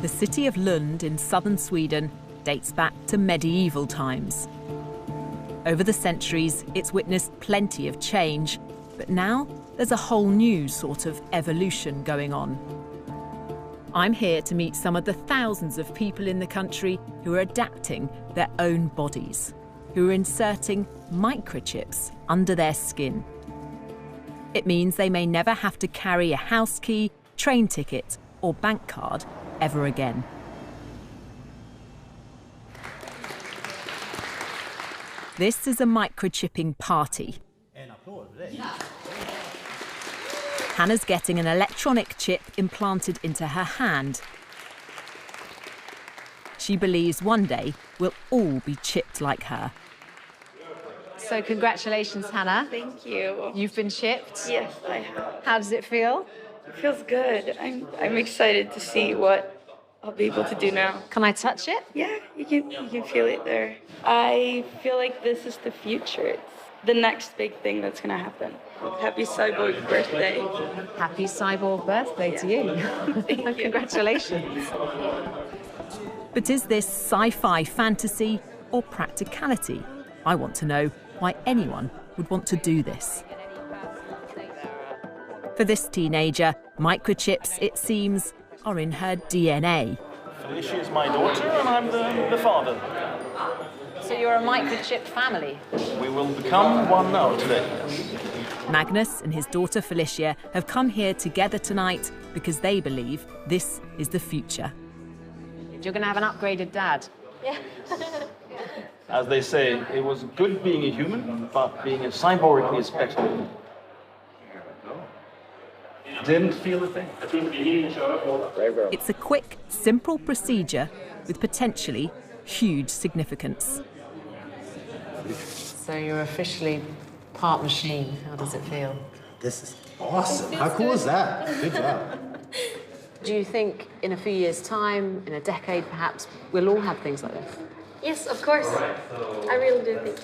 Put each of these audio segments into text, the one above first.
The city of Lund in southern Sweden dates back to medieval times. Over the centuries, it's witnessed plenty of change, but now there's a whole new sort of evolution going on. I'm here to meet some of the thousands of people in the country who are adapting their own bodies, who are inserting microchips under their skin. It means they may never have to carry a house key, train ticket or bank card ever again. This is a microchipping party. Hannah's getting an electronic chip implanted into her hand. She believes one day we'll all be chipped like her. So congratulations, Hannah. Thank you. You've been chipped? Yes, I have. How does it feel? It feels good. I'm excited to see what I'll be able to do now. Can I touch it? Yeah, you can feel it there. I feel like this is the future. It's the next big thing that's going to happen. Happy cyborg birthday. Happy cyborg birthday to you. Thank you. Congratulations. But is this sci-fi fantasy or practicality? I want to know why anyone would want to do this. For this teenager, microchips, it seems, are in her DNA. Felicia is my daughter and I'm the father. So you're a microchip family? We will become one now today. Magnus and his daughter Felicia have come here together tonight because they believe this is the future. You're going to have an upgraded dad. Yeah. As they say, it was good being a human, but being a cyborg is better. Didn't feel a thing. It's a quick, simple procedure with potentially huge significance. So you're officially part machine. How does it feel? This is awesome. How cool is that? Good job. Do you think in a few years' time, in a decade perhaps, we'll all have things like this? Yes, of course. I really do think.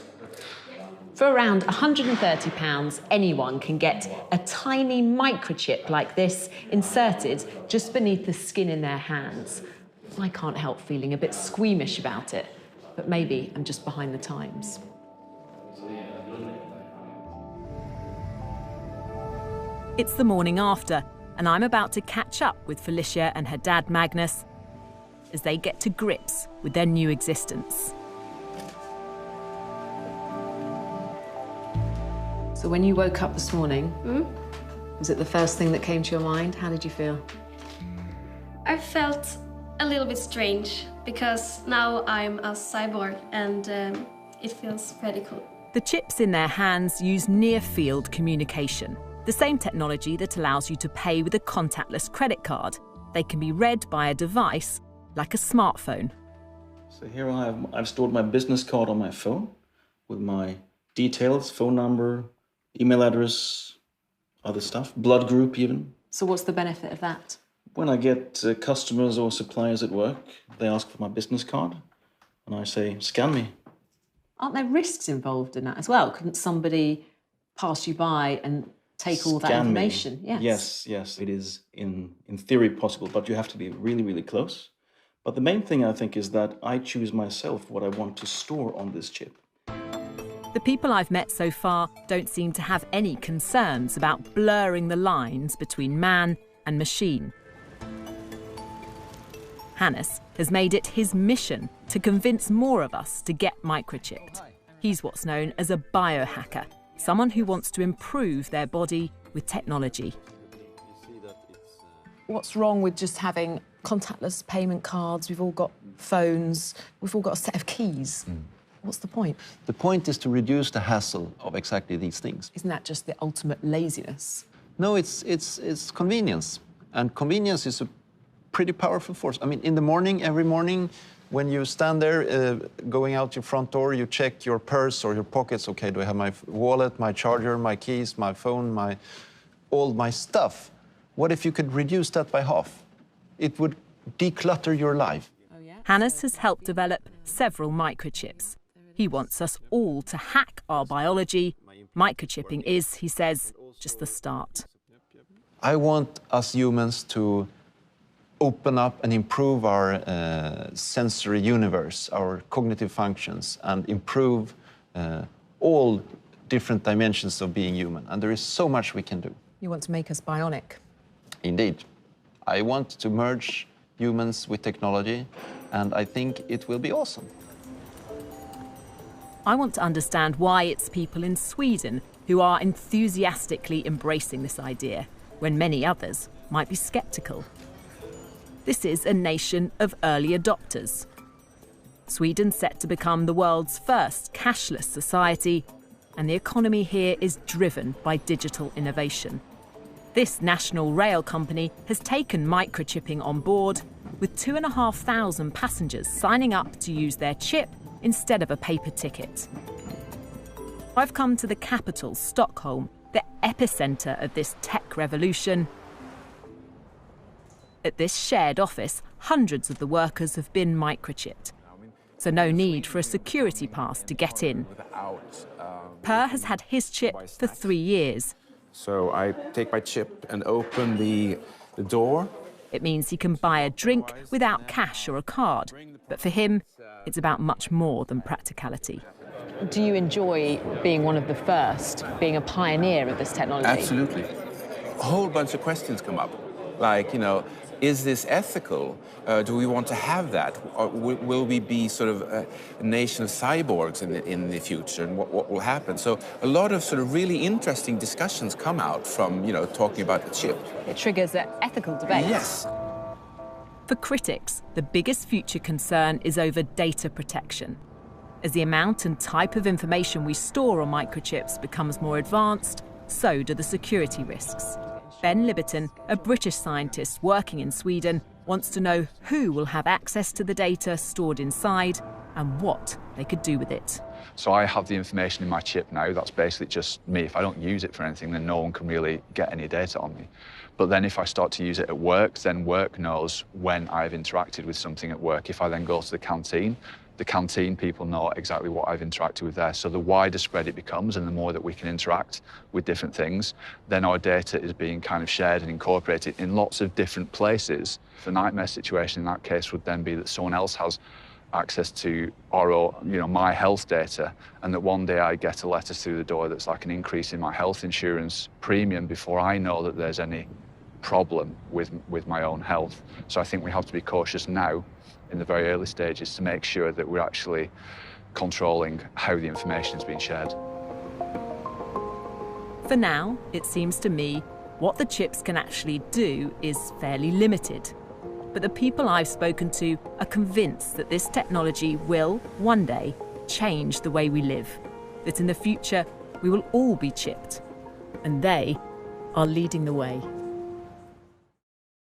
For around £130, anyone can get a tiny microchip like this inserted just beneath the skin in their hands. I can't help feeling a bit squeamish about it, but maybe I'm just behind the times. It's the morning after, and I'm about to catch up with Felicia and her dad Magnus as they get to grips with their new existence. So when you woke up this morning, was it the first thing that came to your mind? How did you feel? I felt a little bit strange because now I'm a cyborg and it feels pretty cool. The chips in their hands use near-field communication, the same technology that allows you to pay with a contactless credit card. They can be read by a device like a smartphone. So here I've stored my business card on my phone with my details, phone number, email address, other stuff, blood group even. So what's the benefit of that? When I get customers or suppliers at work, they ask for my business card and I say, scan me. Aren't there risks involved in that as well? Couldn't somebody pass you by and take all that information? Yes. Yes, it is in theory possible, but you have to be really, really close. But the main thing I think is that I choose myself what I want to store on this chip. The people I've met so far don't seem to have any concerns about blurring the lines between man and machine. Hannes has made it his mission to convince more of us to get microchipped. He's what's known as a biohacker, someone who wants to improve their body with technology. What's wrong with just having contactless payment cards? We've all got phones, we've all got a set of keys. What's the point? The point is to reduce the hassle of exactly these things. Isn't that just the ultimate laziness? No, it's convenience. And convenience is a pretty powerful force. I mean, in the morning, every morning, when you stand there going out your front door, you check your purse or your pockets. Okay, do I have my wallet, my charger, my keys, my phone, all my stuff? What if you could reduce that by half? It would declutter your life. Hannes has helped develop several microchips. He wants us all to hack our biology. Microchipping is, he says, just the start. I want us humans to open up and improve our sensory universe, our cognitive functions, and improve all different dimensions of being human. And there is so much we can do. You want to make us bionic? Indeed. I want to merge humans with technology, and I think it will be awesome. I want to understand why it's people in Sweden who are enthusiastically embracing this idea, when many others might be sceptical. This is a nation of early adopters. Sweden's set to become the world's first cashless society, and the economy here is driven by digital innovation. This national rail company has taken microchipping on board, with 2,500 passengers signing up to use their chip instead of a paper ticket. I've come to the capital, Stockholm, the epicenter of this tech revolution. At this shared office, hundreds of the workers have been microchipped, so no need for a security pass to get in. Per has had his chip for 3 years. So I take my chip and open the door. It means he can buy a drink without cash or a card, but for him, it's about much more than practicality. Do you enjoy being one of the first, being a pioneer of this technology? Absolutely. A whole bunch of questions come up, like, is this ethical? Do we want to have that? Or will we be sort of a nation of cyborgs in the future, and what will happen? So a lot of sort of really interesting discussions come out from, talking about the chip. It triggers an ethical debate. Yes. For critics, the biggest future concern is over data protection. As the amount and type of information we store on microchips becomes more advanced, so do the security risks. Ben Liberton, a British scientist working in Sweden, wants to know who will have access to the data stored inside and what they could do with it. So I have the information in my chip now. That's basically just me. If I don't use it for anything, then no one can really get any data on me. But then if I start to use it at work, then work knows when I've interacted with something at work. If I then go to the canteen people know exactly what I've interacted with there. So the wider spread it becomes, and the more that we can interact with different things, then our data is being kind of shared and incorporated in lots of different places. The nightmare situation in that case would then be that someone else has access to my health data, and that one day I get a letter through the door that's like an increase in my health insurance premium before I know that there's any problem with my own health. So I think we have to be cautious now in the very early stages to make sure that we're actually controlling how the information is being shared. For now, it seems to me, what the chips can actually do is fairly limited. But the people I've spoken to are convinced that this technology will, one day, change the way we live. That in the future, we will all be chipped. And they are leading the way.